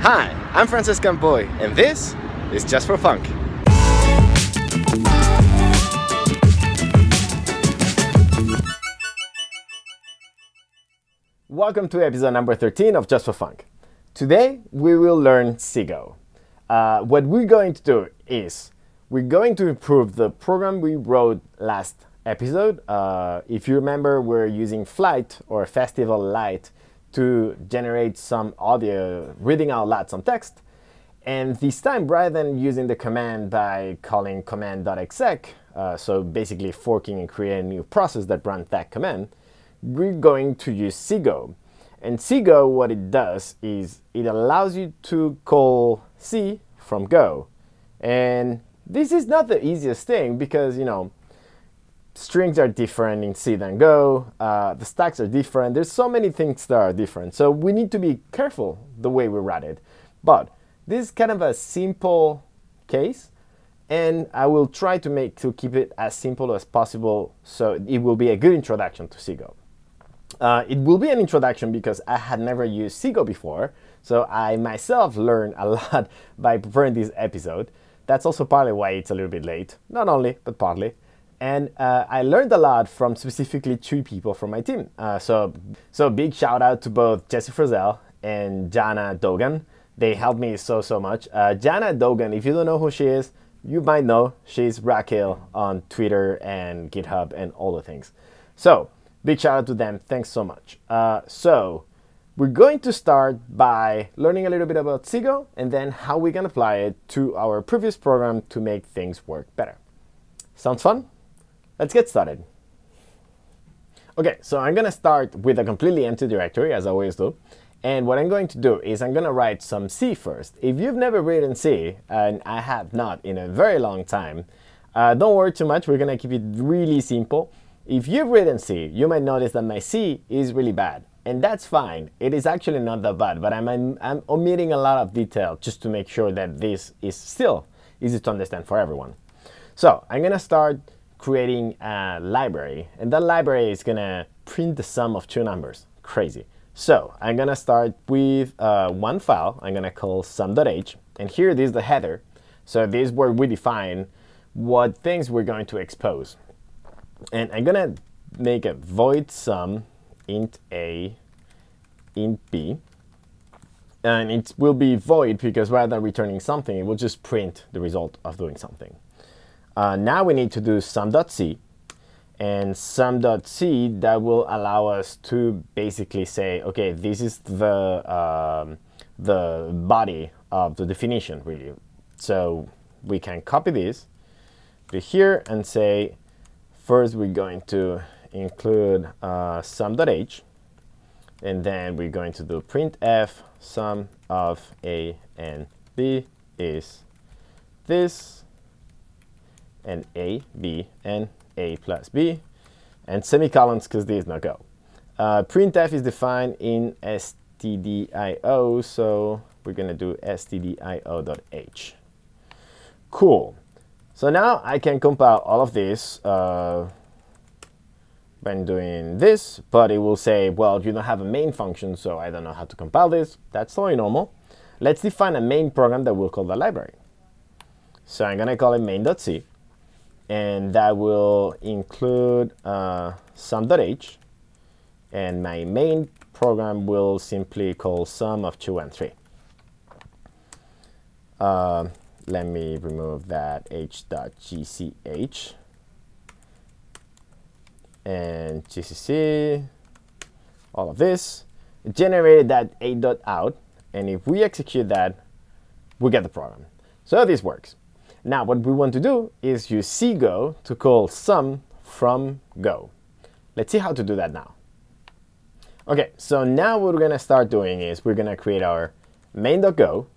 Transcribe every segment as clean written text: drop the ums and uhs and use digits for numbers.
Hi, I'm Francis Campoy, and this is Just for Funk. Welcome to episode number 13 of Just for Funk. Today we will learn Seago. What we're going to do is we're going to improve the program we wrote last episode. If you remember, we're using Flight or Festival Lite to generate some audio, reading out loud some text. And this time, rather than using the command by calling command.exec, so basically forking and creating a new process that runs that command, we're going to use Seago. And Seago, what it does is it allows you to call C from Go. And this is not the easiest thing because, you know, strings are different in C than Go, the stacks are different, there's so many things that are different. So we need to be careful the way we write it. But this is kind of a simple case, and I will try to keep it as simple as possible so it will be a good introduction to Seago. It will be an introduction because I had never used Seago before, so I myself learned a lot by preparing this episode. That's also partly why it's a little bit late, not only, but partly. And I learned a lot from specifically two people from my team. So big shout out to both Jesse Frizzell and Jana Dogan. They helped me so much. Jana Dogan, if you don't know who she is, you might know. She's Raquel on Twitter and GitHub and all the things. So big shout out to them. Thanks so much. So we're going to start by learning a little bit about Seago and then how we can apply it to our previous program to make things work better. Sounds fun? Let's get started. Okay, so I'm gonna start with a completely empty directory, as I always do. And what I'm going to do is I'm gonna write some C first. If you've never written C, and I have not in a very long time, don't worry too much, we're gonna keep it really simple. If you've written C, you might notice that my C is really bad. And that's fine, it is actually not that bad, but I'm omitting a lot of detail just to make sure that this is still easy to understand for everyone. So I'm gonna start creating a library, and that library is gonna print the sum of two numbers. Crazy. So I'm gonna start with one file. I'm gonna call sum.h, and here this is the header. So this is where we define what things we're going to expose. And I'm gonna make a void sum int a int b, and it will be void because rather than returning something, it will just print the result of doing something. Now we need to do sum.c, and sum.c that will allow us to basically say, okay, this is the body of the definition, really. So we can copy this to here and say, first we're going to include sum.h, and then we're going to do printf sum of a and b is this, and a, b, and a plus b, and semicolons because there is no Go. Printf is defined in stdio, so we're going to do stdio.h. Cool. So now I can compile all of this when doing this, but it will say, well, you don't have a main function, so I don't know how to compile this. That's totally normal. Let's define a main program that we'll call the library. So I'm going to call it main.c. and that will include sum.h, and my main program will simply call sum of 2 and 3. Let me remove that h.gch and gcc, all of this. It generated that a.out, and if we execute that, we get the program. So this works. Now what we want to do is use Seago to call sum from Go. Let's see how to do that now. Okay, so now what we're gonna start doing is we're gonna create our main.go,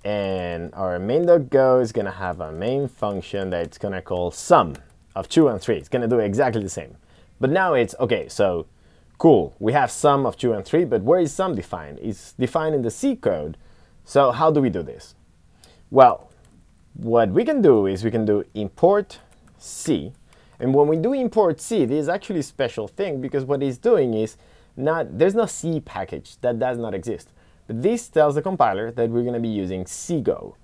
and our main.go is gonna have a main function that it's gonna call sum of 2 and 3. It's gonna do exactly the same. But now it's, okay, so cool, we have sum of 2 and 3, but where is sum defined? It's defined in the C code. So how do we do this? Well, what we can do is we can do import C, and when we do import C, this is actually a special thing because what it's doing is there's no C package, that does not exist. this tells the compiler that we're going to be using cgo,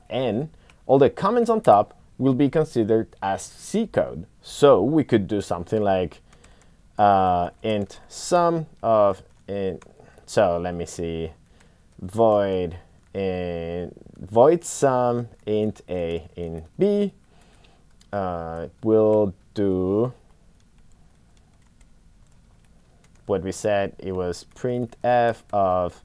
and all the comments on top will be considered as C code. So we could do something like int sum of so let me see, void sum int a int b. We'll do what we said. It was printf of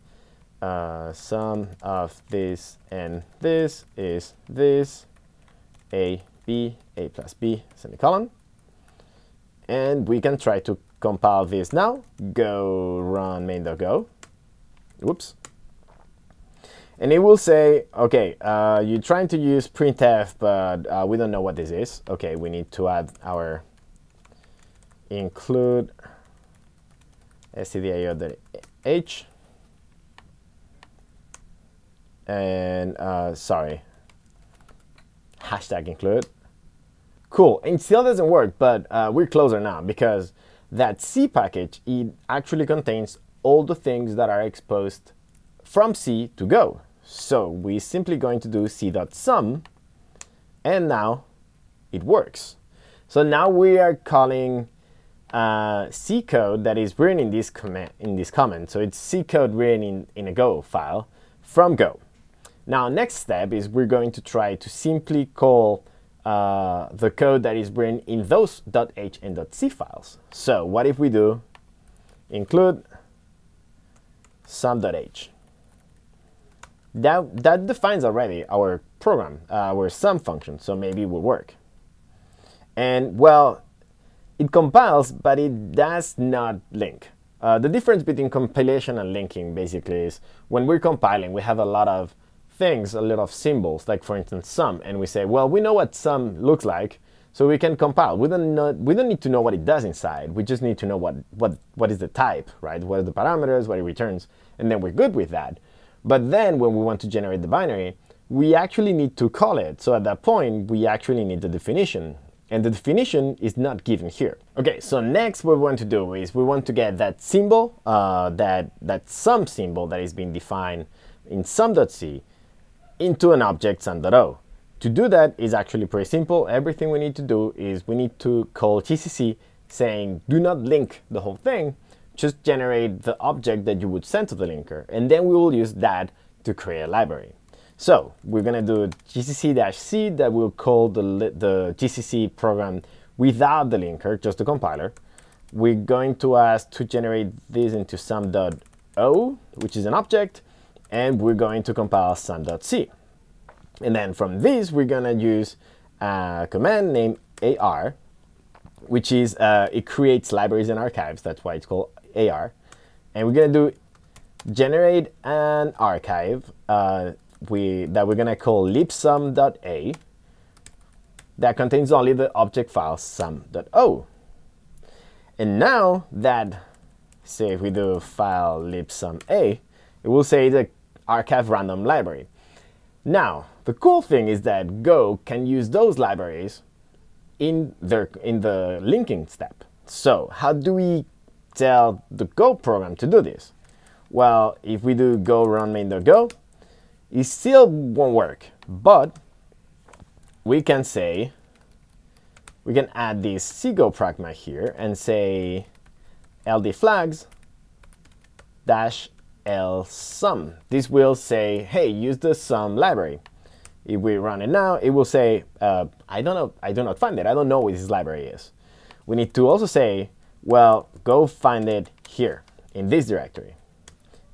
sum of this and this is this, a plus b, semicolon. And we can try to compile this now. Go run main.go. Whoops. And it will say, okay, you're trying to use printf, but we don't know what this is. Okay, we need to add our include stdio.h. And sorry, hashtag include. Cool, it still doesn't work, but we're closer now, because that C package, it actually contains all the things that are exposed from C to Go. So we're simply going to do c.sum, and now it works. So now we are calling C code that is written in this comment. So it's C code written in a Go file from Go. Now, next step is we're going to try to simply call the code that is written in those .h and .c files. So what if we do include sum.h? That defines already our program, our sum function, so maybe it will work. And well, it compiles, but it does not link. The difference between compilation and linking basically is when we're compiling, we have a lot of things, a lot of symbols, like for instance sum, and we say, well, we know what sum looks like, so we can compile. We don't need to know what it does inside. We just need to know what is the type, right? What are the parameters, what it returns, and then we're good with that. But then when we want to generate the binary, we actually need to call it. So at that point, we actually need the definition. And the definition is not given here. Okay, so next what we want to do is we want to get that symbol, that sum symbol that is being defined in sum.c into an object sum.o. To do that is actually pretty simple. Everything we need to do is we need to call GCC saying do not link the whole thing, just generate the object that you would send to the linker, and then we will use that to create a library. So we're going to do gcc-c that will call the GCC program without the linker, just the compiler. We're going to ask to generate this into sum.o, which is an object, and we're going to compile sum.c. And then from this, we're going to use a command named ar, which is, it creates libraries and archives. That's why it's called AR. And we're going to do generate an archive that we're going to call libsum.a that contains only the object file sum.o. And now that, say if we do file libsum.a, it will say the archive random library. Now, the cool thing is that Go can use those libraries in the linking step. So how do we tell the Go program to do this? Well, if we do go run main.go, it still won't work, but we can say, we can add this cgo pragma here and say ld flags dash l sum. This will say, hey, use the sum library. If we run it now, it will say, I don't know, I do not find it. I don't know what this library is. We need to also say, well, go find it here in this directory.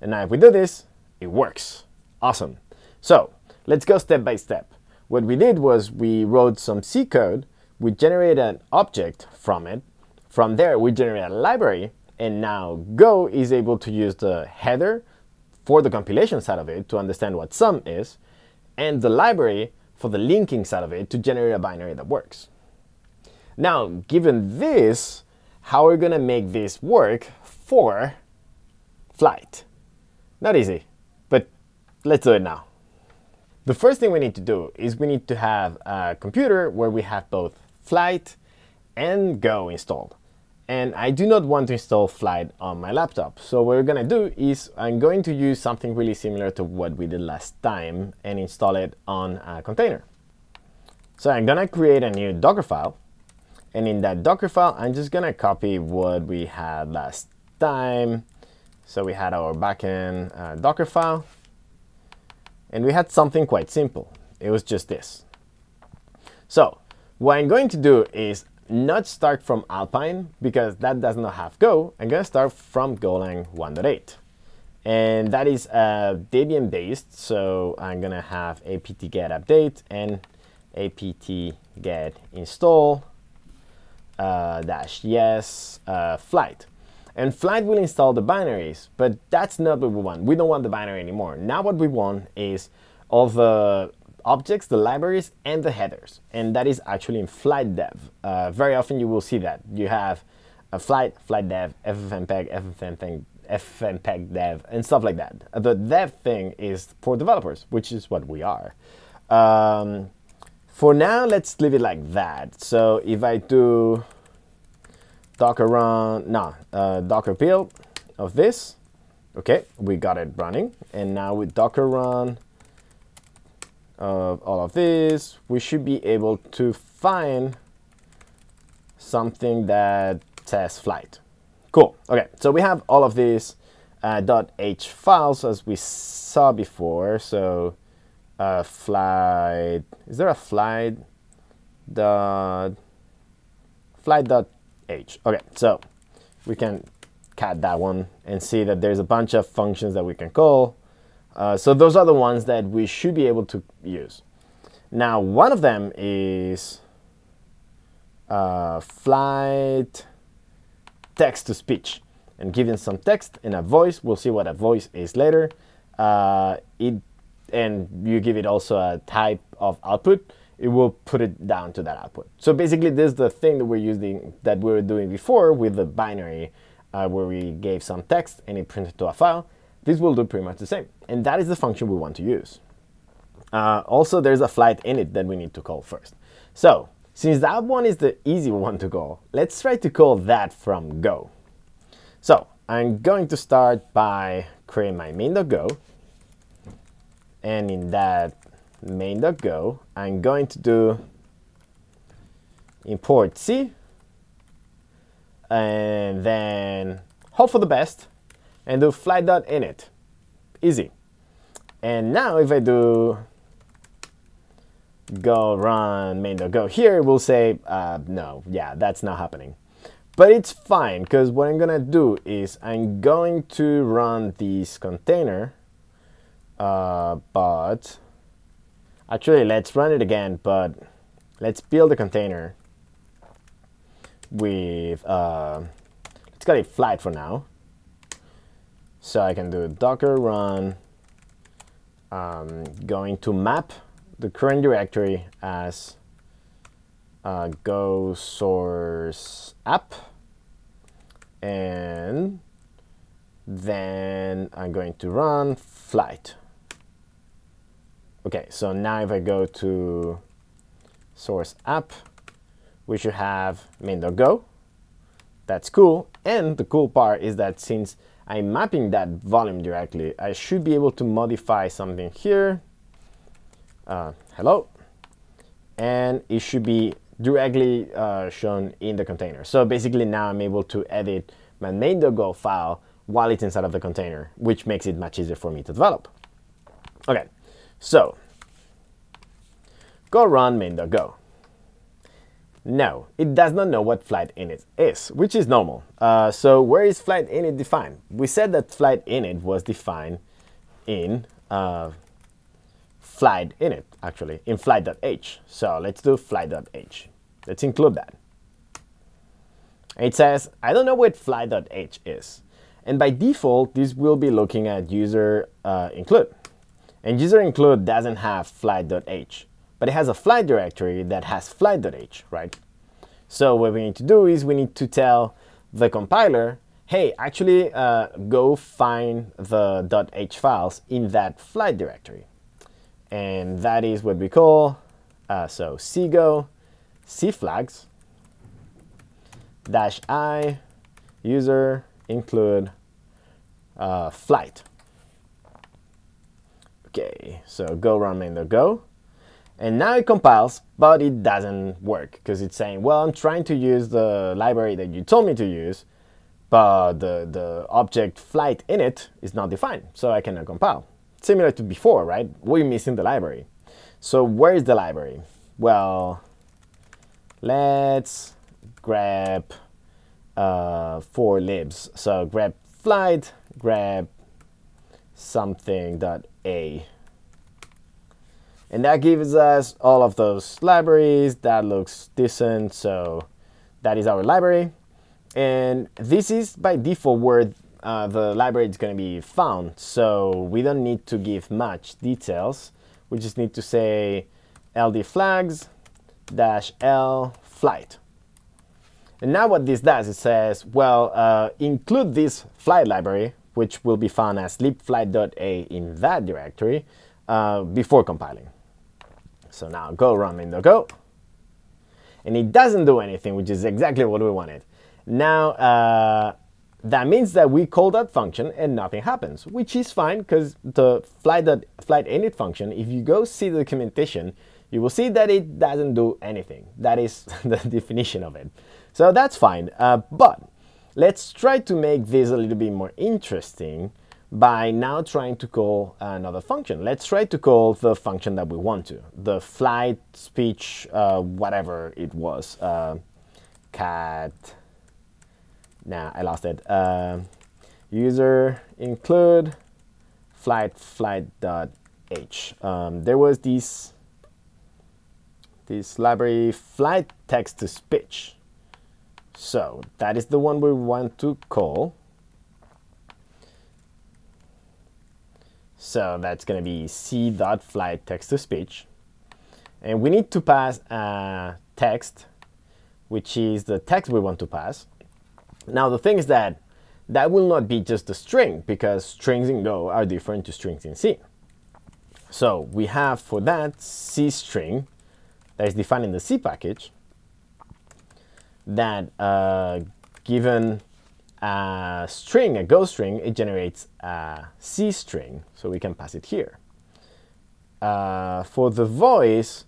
And now if we do this, it works. Awesome. So let's go step by step. What we did was we wrote some C code, we generated an object from it. From there, we generated a library, and now Go is able to use the header for the compilation side of it to understand what sum is, and the library for the linking side of it to generate a binary that works. Now, given this, how are we going to make this work for flight? Not easy, but let's do it now. The first thing we need to do is we need to have a computer where we have both flight and Go installed. and I do not want to install flight on my laptop. So what we're gonna do is I'm going to use something really similar to what we did last time and install it on a container. So I'm gonna create a new Docker file, and in that Docker file, I'm just gonna copy what we had last time. So we had our backend Docker file, and we had something quite simple. It was just this. So what I'm going to do is not start from Alpine, because that does not have Go. I'm going to start from Golang 1.8. And that is Debian based, so I'm going to have apt-get update and apt-get install -yes flight. And flight will install the binaries, but that's not what we want. We don't want the binary anymore. Now what we want is all the objects, the libraries, and the headers. And that is actually in flight dev. Very often you will see that. You have a flight dev, ffmpeg, ffmpeg dev, and stuff like that. The dev thing is for developers, which is what we are. For now, let's leave it like that. So if I do docker run, docker build of this, okay, we got it running. And now with docker run of all of this, we should be able to find something that says flight. Cool. Okay, so we have all of these .h files as we saw before. So flight, is there a flight dot h? Okay, so we can cat that one and see that there's a bunch of functions that we can call. So those are the ones that we should be able to use. Now, one of them is flight text to speech, and giving some text and a voice. We'll see what a voice is later. And you give it also a type of output. It will put it down to that output. So basically, this is the thing that we're using, that we were doing before with the binary, where we gave some text and it printed to a file. This will do pretty much the same. And that is the function we want to use. Also, there's a flight init that we need to call first. So since that one is the easy one to call, let's try to call that from Go. So I'm going to start by creating my main.go. And in that main.go, I'm going to do import C, and then hope for the best, and do flight.init. Easy. And now if I do go run main.go here, we'll say, no, yeah, that's not happening. But it's fine, because what I'm going to do is I'm going to run this container, but actually let's run it again, but let's build a container with, let's call it flight for now. So I can do docker run, going to map the current directory as go source app, and then I'm going to run flight. Okay, so now if I go to source app, we should have main.go. That's cool. And the cool part is that since I'm mapping that volume directly, I should be able to modify something here. Hello. And it should be directly shown in the container. So basically now I'm able to edit my main.go file while it's inside of the container, which makes it much easier for me to develop. Okay, so go run main.go. No, it does not know what flight init is, which is normal. So where is flight init defined? We said that flight init was defined in flight init, actually, in flight.h. So let's do flight.h. Let's include that. It says, I don't know what flight.h is. And by default, this will be looking at user include. And user include doesn't have flight.h. But it has a flight directory that has flight.h, right? So what we need to do is we need to tell the compiler, hey, actually go find the .h files in that flight directory. And that is what we call, so cgo cflags dash I user include flight. Okay, so go run main.go. And now it compiles, but it doesn't work because it's saying, well, I'm trying to use the library that you told me to use, but the object flight in it is not defined, so I cannot compile. Similar to before, right? We're missing the library. So where is the library? Well, let's grab 4 libs. So grab flight, grab something.a. And that gives us all of those libraries. That looks decent, so that is our library. And this is by default where the library is going to be found, so we don't need to give much details. We just need to say ld flags dash l flight. And now what this does, it says, well, include this flight library, which will be found as libflight.a in that directory, before compiling. So now go run main.go. And it doesn't do anything, which is exactly what we wanted. Now, that means that we call that function and nothing happens, which is fine because the flight.init function, if you go see the documentation, you will see that it doesn't do anything. That is the definition of it. So that's fine. But let's try to make this a little bit more interesting by now trying to call another function. Let's try to call the function that we want to, the flight speech, whatever it was, cat. Nah, I lost it. User include flight.h. There was this library flight text to speech. So that is the one we want to call. So that's going to be c.flight text to speech. And we need to pass text, which is the text we want to pass. Now the thing is that that will not be just a string, because strings in Go are different to strings in C. So we have for that C string that is defined in the C package that given a string, a Go string, it generates a C string, so we can pass it here. For the voice,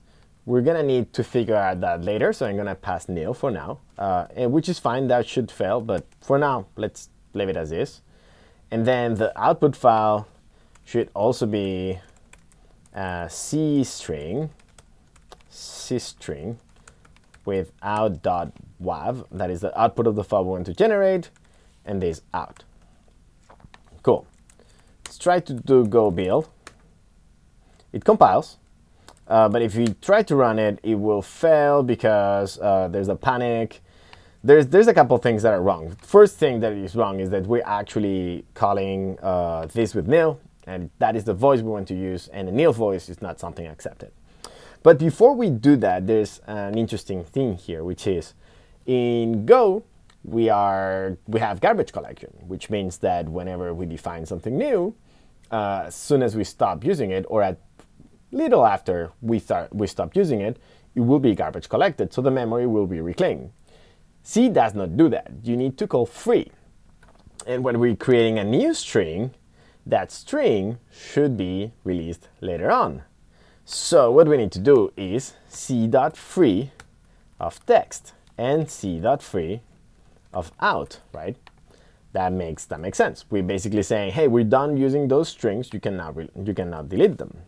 we're gonna need to figure out that later, so I'm gonna pass nil for now, which is fine. That should fail, but for now, let's leave it as is. And then the output file should also be C string with out.wav. That is the output of the file we want to generate, and this out. Cool. Let's try to do go build. It compiles. But if you try to run it, it will fail because there's a panic. There's a couple things that are wrong. First thing that is wrong is that we're actually calling this with nil, and that is the voice we want to use, and a nil voice is not something accepted. But before we do that, there's an interesting thing here, which is in Go, we have garbage collection, which means that whenever we define something new, as soon as we stop using it, or at little after we stop using it, it will be garbage collected, so the memory will be reclaimed. C does not do that. You need to call free. And when we're creating a new string, that string should be released later on. So what we need to do is c.free of text and c.free of out, right? That makes sense. We're basically saying, hey, we're done using those strings. You cannot delete them.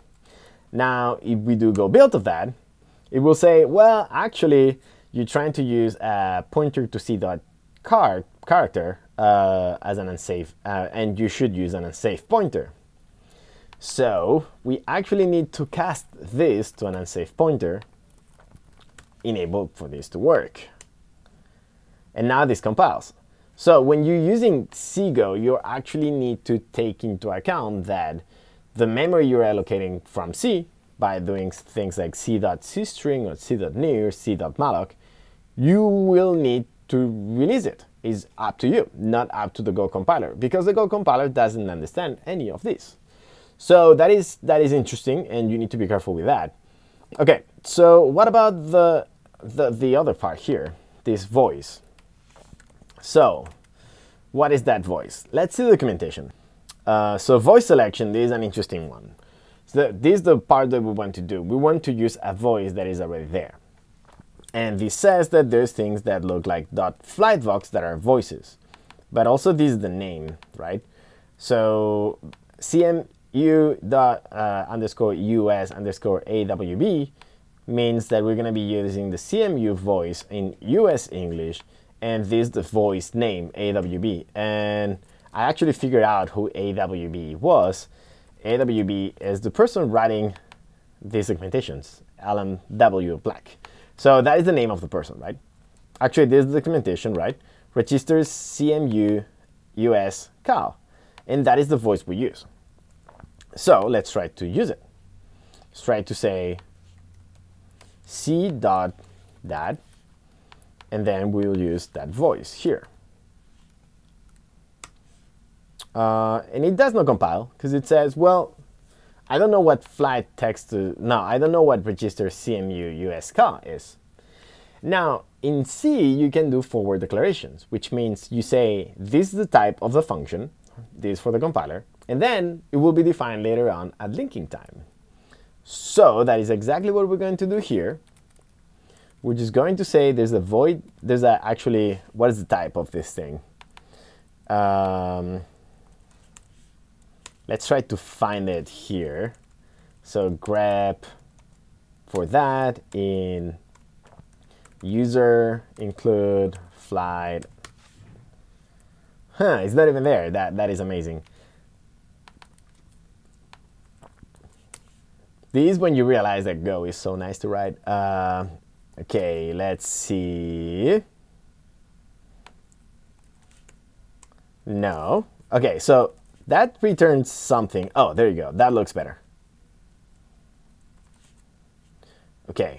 Now, if we do go build of that, it will say, well, actually, you're trying to use a pointer to c.character as an unsafe, and you should use an unsafe pointer. So we actually need to cast this to an unsafe pointer enabled for this to work. And now this compiles. So when you're using CGO, you actually need to take into account that the memory you're allocating from C by doing things like c.cstring or c.near, c.malloc, you will need to release it. It's up to you, not up to the Go compiler, because the Go compiler doesn't understand any of this. So that is interesting, and you need to be careful with that. Okay, so what about the other part here, this voice? So what is that voice? Let's see the documentation. So voice selection is an interesting one. So this is the part that we want to do. We want to use a voice that is already there. And this says that there's things that look like .flightvox that are voices. But also this is the name, right? So CMU_US_AWB means that we're going to be using the CMU voice in US English, and this is the voice name, AWB. And I actually figured out who AWB was. AWB is the person writing these documentations, Alan W. Black. So that is the name of the person, right? Actually, this is the documentation, right? Registers CMU US Cal. And that is the voice we use. So let's try to use it. Let's try to say c.dat, and then we'll use that voice here. And it does not compile because it says, well, I don't know what flight text I don't know what register CMU US Cal is. Now, in C, you can do forward declarations, which means you say, this is the type of the function, this for the compiler, and then it will be defined later on at linking time. So that is exactly what we're going to do here. We're just going to say there's a void, actually, what is the type of this thing? Let's try to find it here. So grep for that in user include flight. It's not even there. That is amazing. This is when you realize that Go is so nice to write. Okay, let's see. No. Okay, so that returns something. Oh, there you go. That looks better. Okay.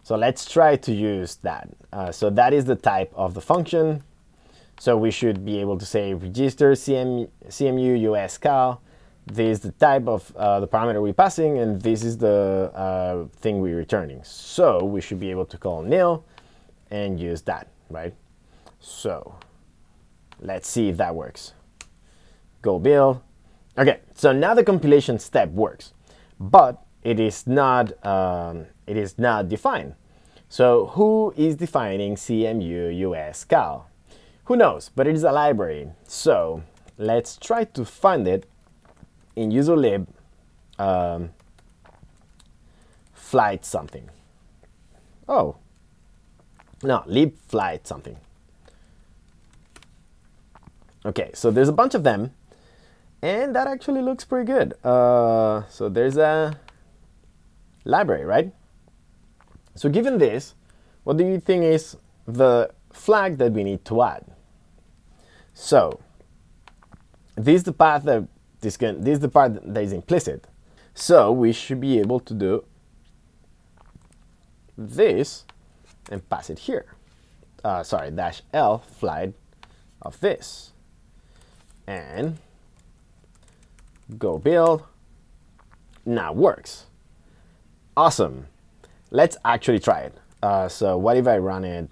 So let's try to use that. So that is the type of the function. So we should be able to say register CMU US Cal. This is the type of the parameter we're passing, and this is the thing we're returning. So we should be able to call nil and use that, right? So let's see if that works. Go build. Okay, so now the compilation step works, but it is not defined. So who is defining CMU US Cal? Who knows? But it is a library. So let's try to find it in userlib flight something. Oh, no, lib flight something. Okay, so there's a bunch of them, and that actually looks pretty good. So there's a library, right? So given this, what do you think is the flag that we need to add? So this is the path that this is the part that is implicit. So we should be able to do this and pass it here. Sorry, -L flight of this. And go build. Now works. Awesome. Let's actually try it. So what if I run it,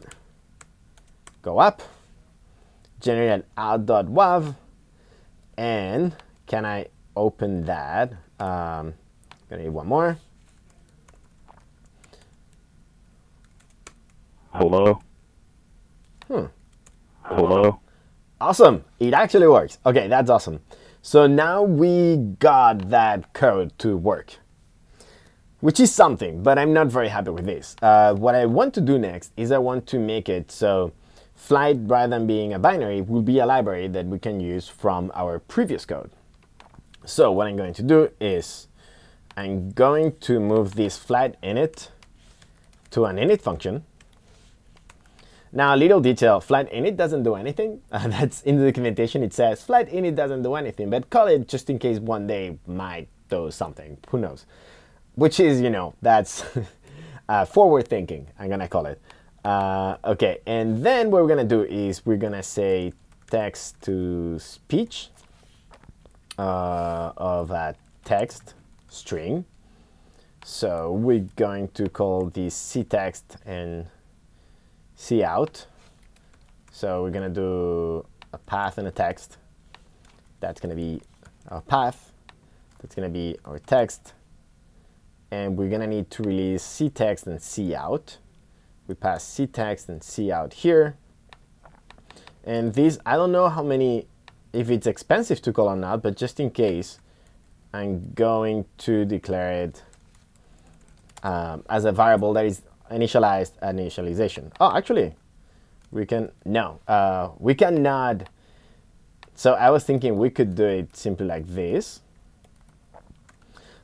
go up, generate out.wav, and can I open that? Gonna need one more. Hello? Hello? Awesome, it actually works. Okay, that's awesome. So now we got that code to work, which is something, but I'm not very happy with this. What I want to do next is I want to make it so flight, rather than being a binary, will be a library that we can use from our previous code. So what I'm going to do is I'm going to move this flight init to an init function. Now, a little detail, flight init doesn't do anything. That's in the documentation. It says flight init doesn't do anything, but call it just in case one day might do something. Who knows? Which is, you know, that's forward thinking, I'm going to call it. Okay, and then what we're going to do is we're going to say text to speech of a text string. So we're going to call this ctext and cout. So we're gonna do a path and a text. That's gonna be our path. That's gonna be our text. And we're gonna need to release ctext and cout. We pass ctext and cout here. And these, I don't know how many, if it's expensive to call or not, but just in case, I'm going to declare it as a variable that is initialized at initialization. Oh, actually, we can, no, we cannot. So I was thinking we could do it simply like this.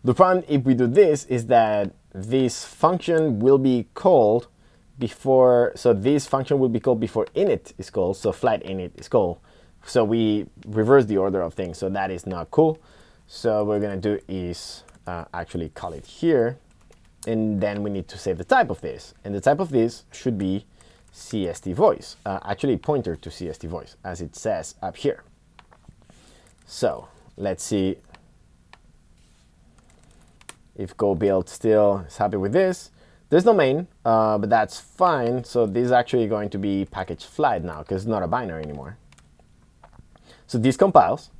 The problem if we do this is that this function will be called before, so this function will be called before init is called, so flight init is called. So we reverse the order of things, so that is not cool. So what we're gonna do is actually call it here, and then we need to save the type of this. And the type of this should be CST voice, actually pointer to CST voice, as it says up here. So let's see if go build still is happy with this. There's no main, but that's fine. So this is actually going to be package flight now because it's not a binary anymore. So this compiles.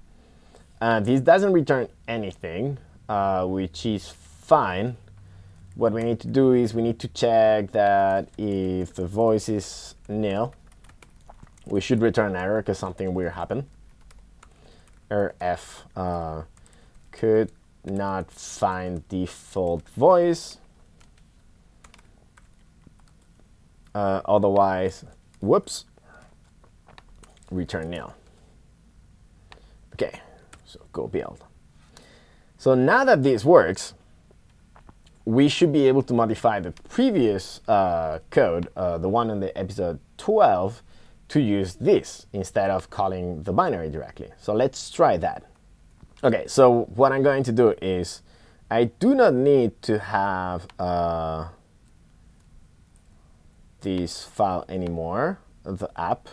This doesn't return anything, which is fine. What we need to do is we need to check that if the voice is nil, we should return an error because something weird happened. Error F could not find default voice. Otherwise, whoops, return nil. Okay, so go build. So now that this works, we should be able to modify the previous code, the one in the episode 12, to use this instead of calling the binary directly. So let's try that. Okay, so what I'm going to do is I do not need to have this file anymore, the app.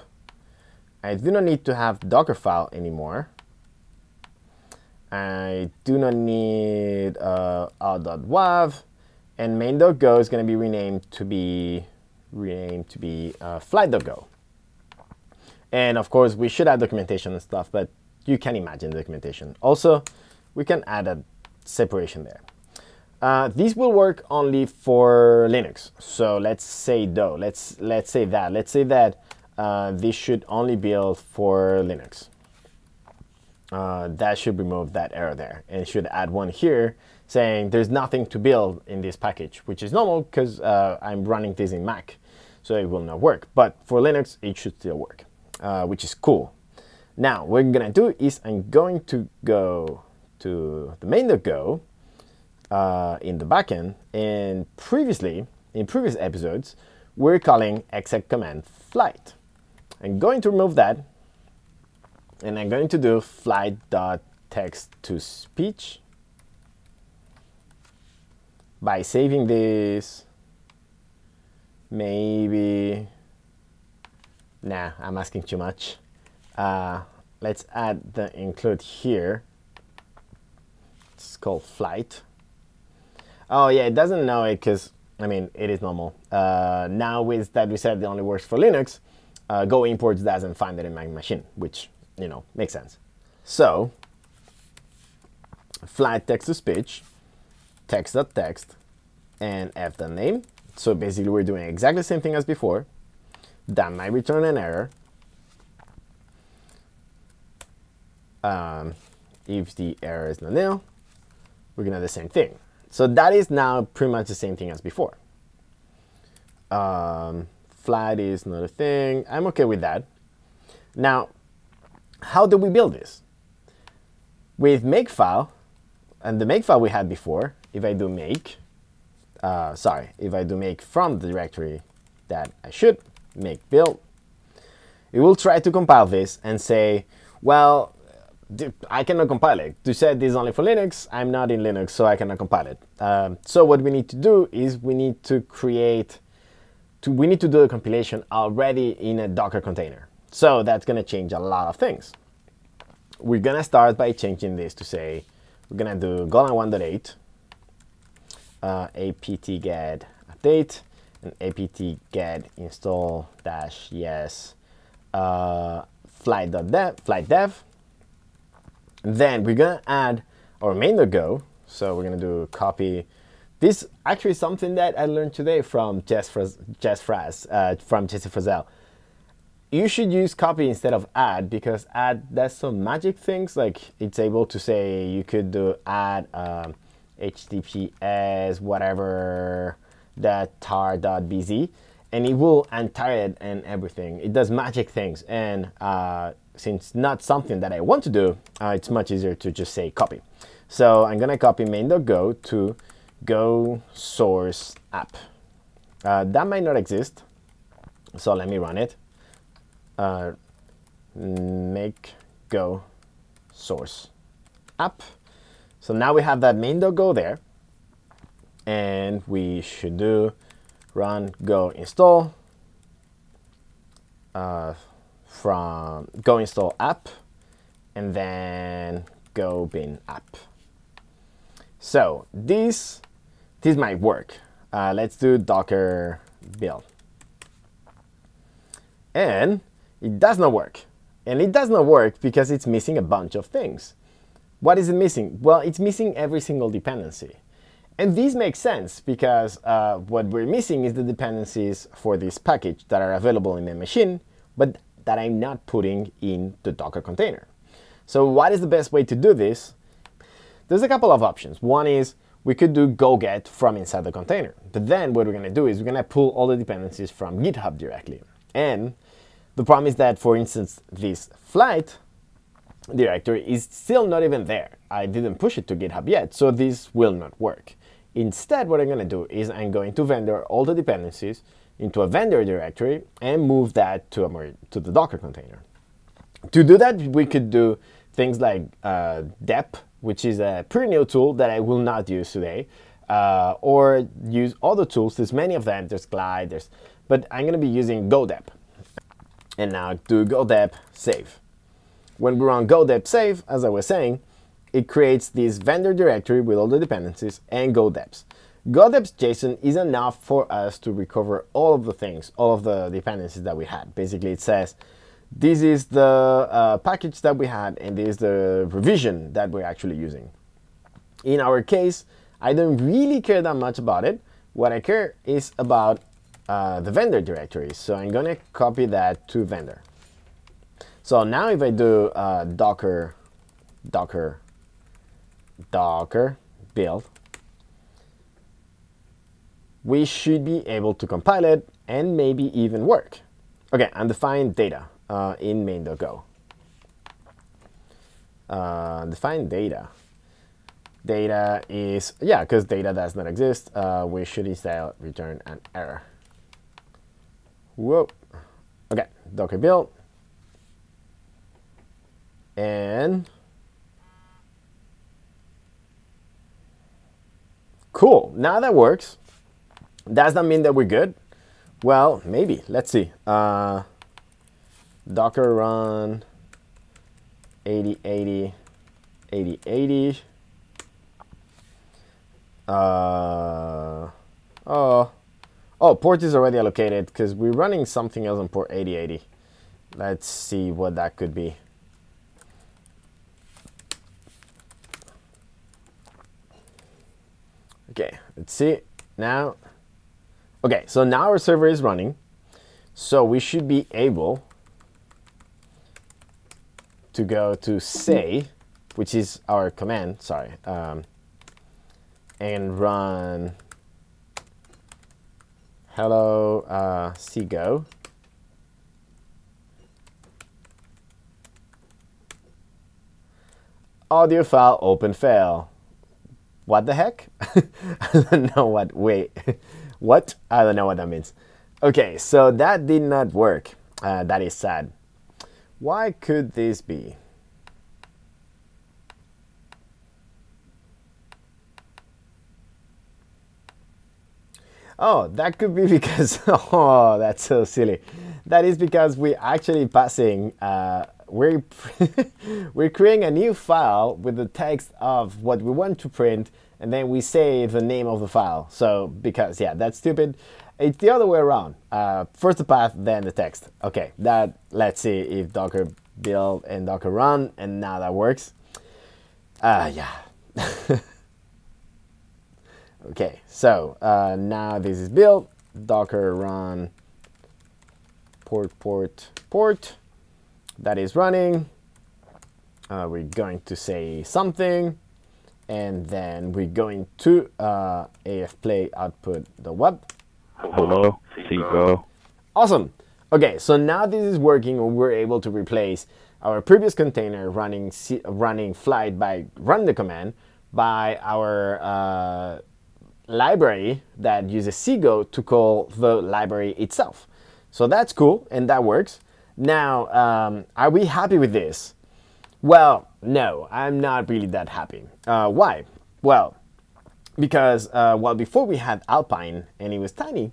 I do not need to have Docker file anymore. I do not need out.wav, and main.go is going to be renamed to be flight.go. And of course, we should add documentation and stuff, but you can imagine the documentation. Also, we can add a separation there. This will work only for Linux. So let's say though, let's say that this should only build for Linux. That should remove that error there, and should add one here saying there's nothing to build in this package, which is normal because I'm running this in Mac, so it will not work. But for Linux, it should still work, which is cool. Now, what I'm gonna do is I'm going to go to the main.go in the backend, and in previous episodes, we're calling exec command flight. I'm going to remove that, and I'm going to do flight.text-to-speech by saving this. Maybe, nah, I'm asking too much. Let's add the include here. It's called flight. Oh yeah, it doesn't know it because, I mean, it is normal. Now with that we said it only works for Linux, Go imports doesn't find it in my machine, which, you know, makes sense. So, flight text-to-speech, text.text, and f.name. So basically we're doing exactly the same thing as before. That might return an error. If the error is not nil, we're gonna do the same thing. So that is now pretty much the same thing as before. Flight is not a thing. I'm okay with that. Now, how do we build this? With makefile, and the makefile we had before, if I do make, if I do make from the directory that I should, make build, it will try to compile this and say, well, I cannot compile it. You said this is only for Linux. I'm not in Linux, so I cannot compile it. So what we need to do is we need to do the compilation already in a Docker container. So that's going to change a lot of things. We're going to start by changing this to say, we're going to do Golang 1.8, apt-get update, and apt-get install -yes flight.dev. Then we're gonna add our main.go. So we're gonna do copy. This actually is something that I learned today from Jess from Jesse Frizzell. You should use copy instead of add, because add does some magic things. Like it's able to say, you could do add https whatever that tar.bz, and it will untar it and everything. It does magic things, and since not something that I want to do, it's much easier to just say copy. So I'm gonna copy main.go to go source app. That might not exist, so let me run it. Make go source app. So now we have that main.go there, and we should do run go install from go install app, and then go bin app. So this might work. Let's do docker build, and it does not work. And it does not work because it's missing a bunch of things. What is it missing? Well, it's missing every single dependency. And this makes sense because what we're missing is the dependencies for this package that are available in the machine, but that I'm not putting in the Docker container. So what is the best way to do this? There's a couple of options. One is we could do go get from inside the container. But then what we're going to do is we're going to pull all the dependencies from GitHub directly. And the problem is that, for instance, this flight directory is still not even there. I didn't push it to GitHub yet, so this will not work. Instead, what I'm going to do is I'm going to vendor all the dependencies into a vendor directory and move that to the Docker container. To do that, we could do things like dep, which is a pretty new tool that I will not use today, or use other tools. There's many of them. There's Glide, but I'm going to be using godep. And now do godep save. When we run godep save, as I was saying, it creates this vendor directory with all the dependencies and godeps. Godep's JSON is enough for us to recover all of the things, all of the dependencies that we had. Basically, it says, this is the package that we had, and this is the revision that we're actually using. In our case, I don't really care that much about it. What I care is about the vendor directory. So I'm going to copy that to vendor. So now if I do docker build, we should be able to compile it and maybe even work. Okay, undefined data in main.go. Define data. Data is, yeah, because data does not exist. We should instead return an error. Whoa. Okay, docker build. And cool, now that works. Does that mean that we're good? Well, maybe. Let's see. Docker run 8080 8080. Port is already allocated because we're running something else on port 8080. Let's see what that could be. Okay, let's see now. Okay, so now our server is running, so we should be able to go to say, which is our command, sorry, and run hello cgo. Audio file open fail. What the heck? I don't know what, wait, what? I don't know what that means. Okay, so that did not work. That is sad. Why could this be? Oh, that could be because, oh, that's so silly. That is because we're actually passing, we're creating a new file with the text of what we want to print and then we say the name of the file. So because, yeah, that's stupid. It's the other way around. First the path, then the text. Okay, that, let's see if docker build and docker run, and now that works. Yeah. Okay, so now this is built. Docker run port. That is running. We're going to say something, and then we're going to afplay output the what? Hello, Seagull. Awesome. Okay, so now this is working, and we're able to replace our previous container running flight by run the command by our library that uses Seago to call the library itself. So that's cool, and that works. Now, are we happy with this? Well, no, I'm not really that happy. Why? Well, because well, before we had Alpine and it was tiny.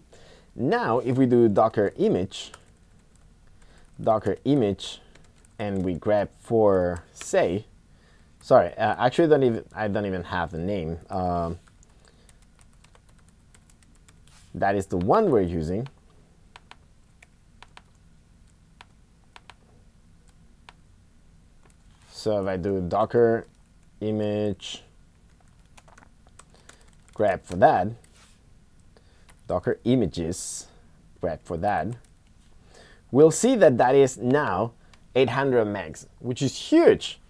Now, if we do docker image, and we grab for say, sorry, actually I don't even have the name. That is the one we're using. So if I do docker image grab for that, docker images grab for that, we'll see that that is now 800 megs, which is huge.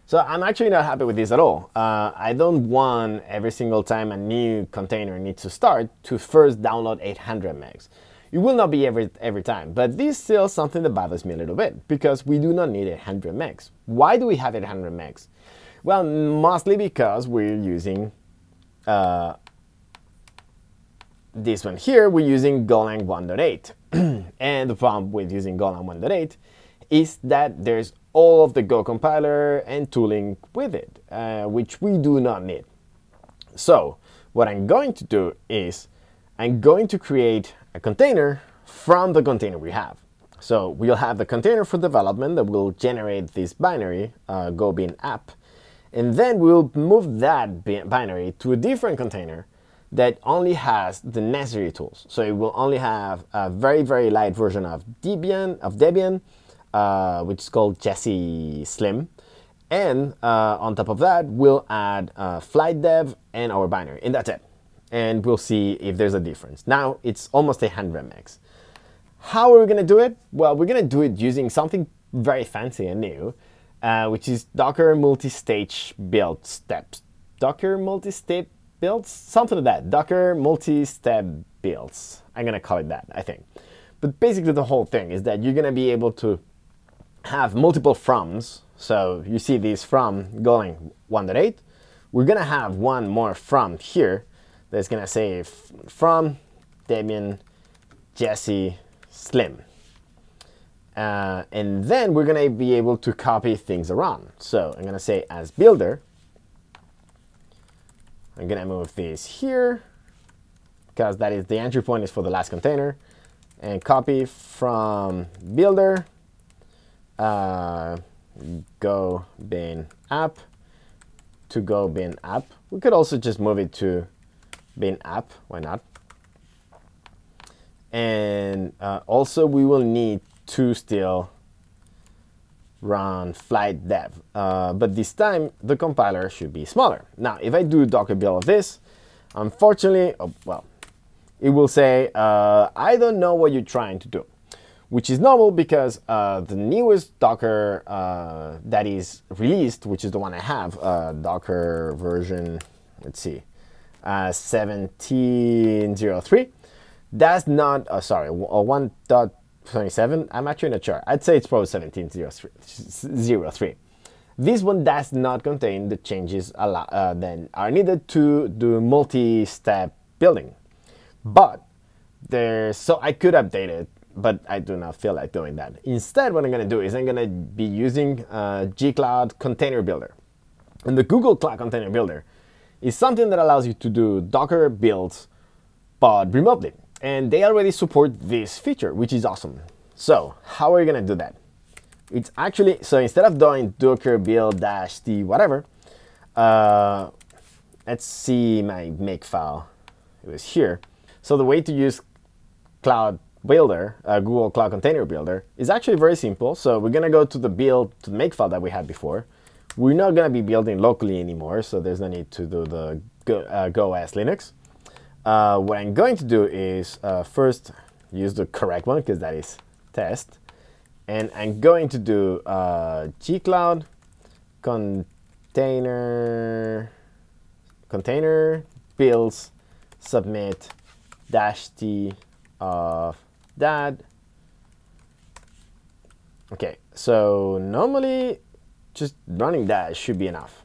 So I'm actually not happy with this at all. I don't want every single time a new container needs to start to first download 800 megs. It will not be every time, but this is still something that bothers me a little bit because we do not need 800 megs. Why do we have 800 megs? Well, mostly because we're using this one here, we're using Golang 1.8. And the problem with using Golang 1.8 is that there's all of the Go compiler and tooling with it, which we do not need. So what I'm going to do is I'm going to create a container from the container we have. So we'll have the container for development that will generate this binary, go bin app, and then we'll move that binary to a different container that only has the necessary tools. So it will only have a very, very light version of Debian, which is called Jessie Slim. And on top of that, we'll add flight dev and our binary, and that's it. And we'll see if there's a difference. Now it's almost 100 megs. How are we gonna do it? Well, we're gonna do it using something very fancy and new, which is Docker multistage build steps. Docker multi-step builds, something like that. Docker multi-step builds. I'm gonna call it that, I think. But basically the whole thing is that you're gonna be able to have multiple froms. So you see these from Golang 1.8. We're gonna have one more from here that's gonna say from Debian Jessie Slim. And then we're gonna be able to copy things around. So I'm gonna say as builder, I'm gonna move this here because that is the entry point is for the last container, and copy from builder, go bin app to go bin app. We could also just move it to bin app, why not? And also we will need to still run flight dev, but this time the compiler should be smaller. Now if I do docker build of this, unfortunately, well, it will say I don't know what you're trying to do, which is normal because the newest Docker that is released, which is the one I have, Docker version, let's see, 17.03, that's not, sorry, 1.27, I'm actually not sure. I'd say it's probably 17.03. This one does not contain the changes that are needed to do multi-step building. But so I could update it, but I do not feel like doing that. Instead, what I'm gonna do is I'm gonna be using G-Cloud Container Builder. And the Google Cloud Container Builder is something that allows you to do Docker builds, but remotely. And they already support this feature, which is awesome. So how are you gonna do that? It's actually, so instead of doing docker build -d whatever, let's see my make file. It was here. So the way to use Cloud Builder, Google Cloud Container Builder, is actually very simple. So we're gonna go to the build, to the make file that we had before. We're not gonna be building locally anymore, so there's no need to do the Go as Linux. What I'm going to do is first use the correct one, because that is test. And I'm going to do gcloud container builds submit -t of that. Okay, so normally just running that should be enough.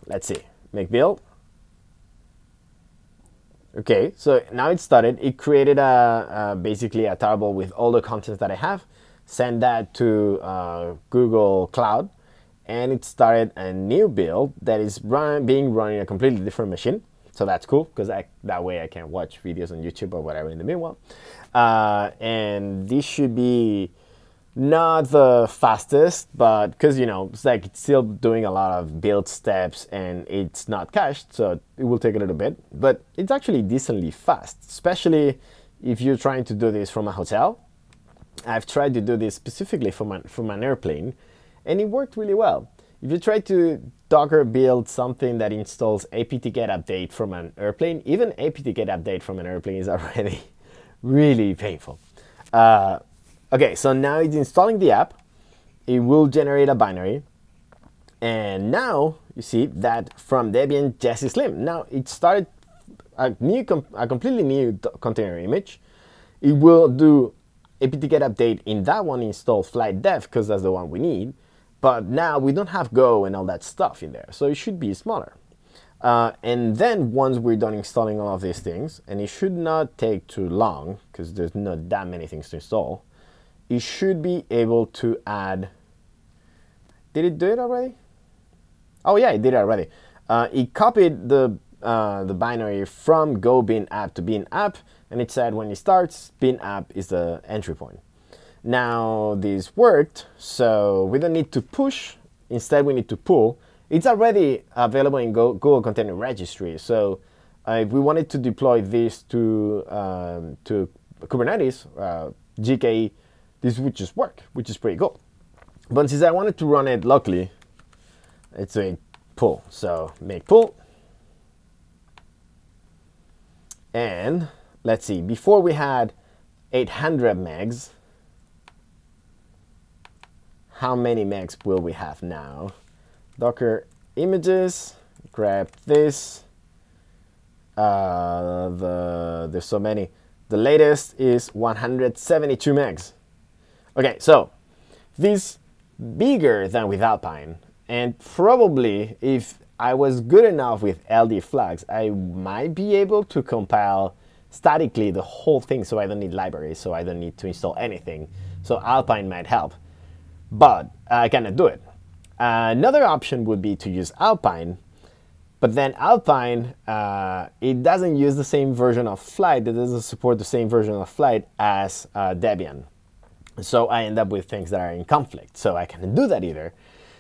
Let's see, make build. Okay, so now it started. It created basically a table with all the contents that I have. Send that to Google Cloud, and it started a new build that is being run in a completely different machine. So that's cool, because that way I can watch videos on YouTube or whatever in the meanwhile. And this should be not the fastest, but because, you know, it's like it's still doing a lot of build steps and it's not cached, so it will take a little bit, but it's actually decently fast, especially if you're trying to do this from a hotel. I've tried to do this specifically from an airplane, and it worked really well. If you try to Docker build something that installs apt-get update from an airplane, even apt-get update from an airplane is already really painful. Okay, so now it's installing the app. It will generate a binary. And now you see that from Debian Jessie Slim. Now it started a completely new container image. It will do apt-get update in that one, install flight dev, because that's the one we need. But now we don't have Go and all that stuff in there, so it should be smaller. And then once we're done installing all of these things, and it should not take too long, because there's not that many things to install, it should be able to add, did it do it already? Oh yeah, it did it already. It copied the binary from go bin app to bin app, and it said when it starts, bin app is the entry point. Now this worked, so we don't need to push, instead we need to pull. It's already available in Google Container Registry, so if we wanted to deploy this to Kubernetes, GKE, this would just work, which is pretty cool. But since I wanted to run it locally, it's a pull. So make pull. And let's see, before we had 800 megs. How many megs will we have now? Docker images, grab this. There's so many. The latest is 172 megs. Okay, so this bigger than with Alpine, and probably if I was good enough with LD flags, I might be able to compile statically the whole thing, so I don't need libraries, so I don't need to install anything. So Alpine might help, but I cannot do it. Another option would be to use Alpine, but then Alpine, it doesn't use the same version of Flight, it doesn't support the same version of Flight as Debian. So I end up with things that are in conflict, so I cannot do that either.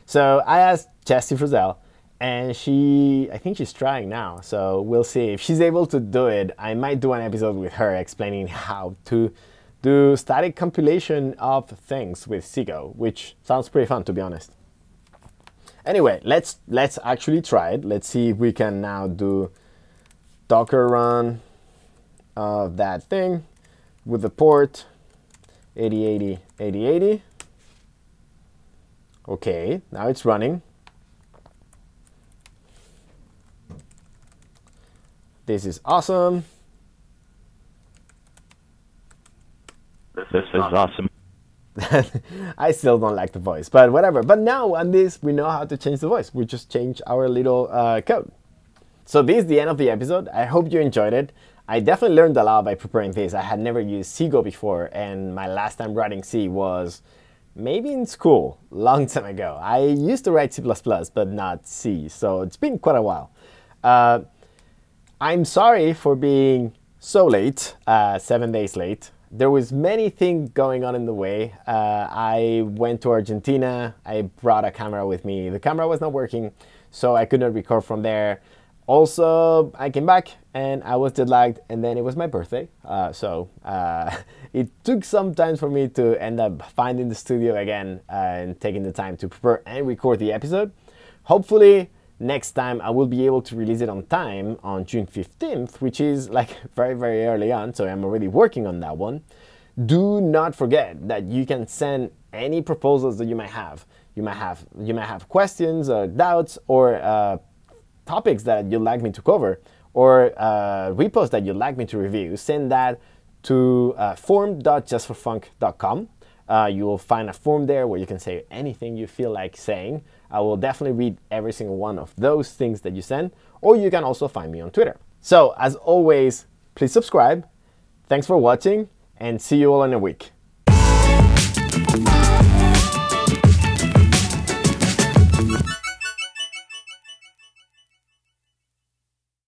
So I asked Jessie Frizzell, and I think she's trying now, so we'll see. If she's able to do it, I might do an episode with her explaining how to do static compilation of things with Seago, which sounds pretty fun, to be honest. Anyway, let's actually try it. Let's see if we can now do Docker run of that thing with the port 8080 8080. Okay, now it's running. This is awesome. This is awesome. I still don't like the voice, but whatever. But now on this, we know how to change the voice. We just change our little code. So this is the end of the episode. I hope you enjoyed it. I definitely learned a lot by preparing this. I had never used Seago before, and my last time writing C was maybe in school, long time ago. I used to write C++, but not C, so it's been quite a while. I'm sorry for being so late, 7 days late. There was many things going on in the way. I went to Argentina. I brought a camera with me. The camera was not working, so I could not record from there. Also, I came back and I was jet lagged, and then it was my birthday. So it took some time for me to end up finding the studio again and taking the time to prepare and record the episode. Hopefully, next time I will be able to release it on time on June 15th, which is like very, very early on. So I'm already working on that one. Do not forget that you can send any proposals that you might have. You might have questions or doubts or topics that you'd like me to cover, or reposts that you'd like me to review. Send that to form.justforfunc.com. You will find a form there where you can say anything you feel like saying. I will definitely read every single one of those things that you send, or you can also find me on Twitter. So as always, please subscribe. Thanks for watching, and see you all in a week.